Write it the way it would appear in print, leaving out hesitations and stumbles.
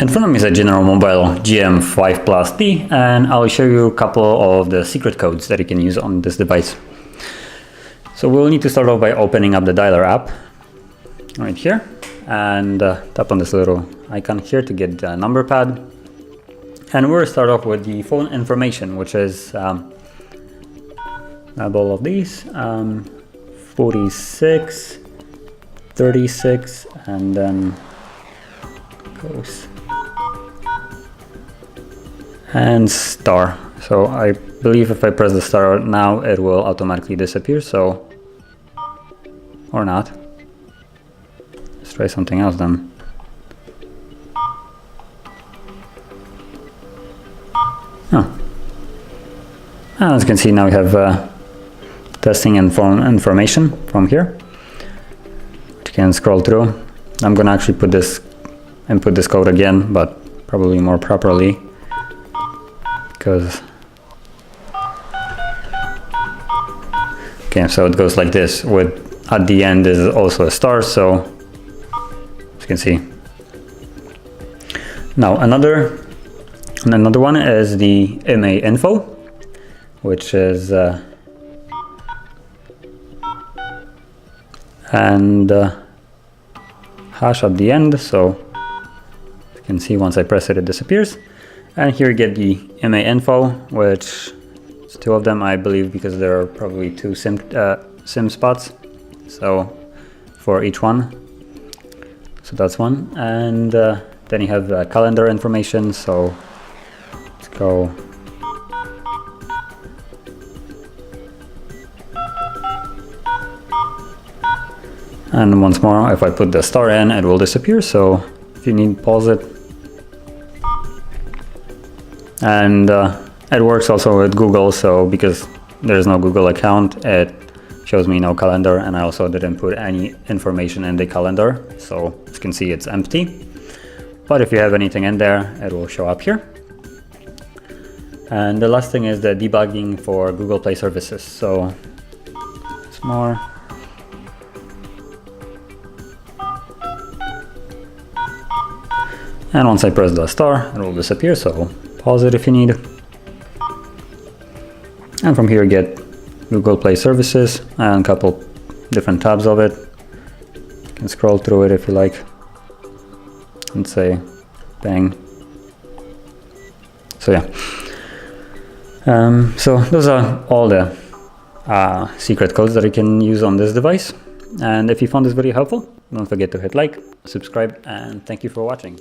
In front of me is a General Mobile GM5 Plus D, and I'll show you a couple of the secret codes that you can use on this device. So we'll need to start off by opening up the dialer app right here, and tap on this little icon here to get the number pad. And we'll start off with the phone information, which is all of these, 46, 36, and then goes and star. So I believe if I press the star now, it will automatically disappear. So, or not. Let's try something else then. Oh. As you can see, now we have testing and phone information from here. You can scroll through. I'm gonna actually input this code again, but probably more properly, because okay, so it goes like this. With at the end is also a star. So as you can see. Now another one is the MA.Info, which is hash at the end. So you can see once I press it, it disappears. And here you get the MA.Info, which is 2 of them, I believe, because there are probably 2 SIM spots. So for each one. So that's one. And then you have calendar information. So let's go. And once more, if I put the star in, it will disappear. So if you need, pause it. And it works also with Google. So because there's no Google account, it shows me no calendar. And I also didn't put any information in the calendar. So as you can see, it's empty. But if you have anything in there, it will show up here. And the last thing is the debugging for Google Play services. So it's more. And once I press the star, it will disappear, so pause it if you need. And from here you get Google Play services and a couple different tabs of it. You can scroll through it if you like. And say bang. So yeah. So those are all the secret codes that you can use on this device. And if you found this video helpful, don't forget to hit like, subscribe, and thank you for watching.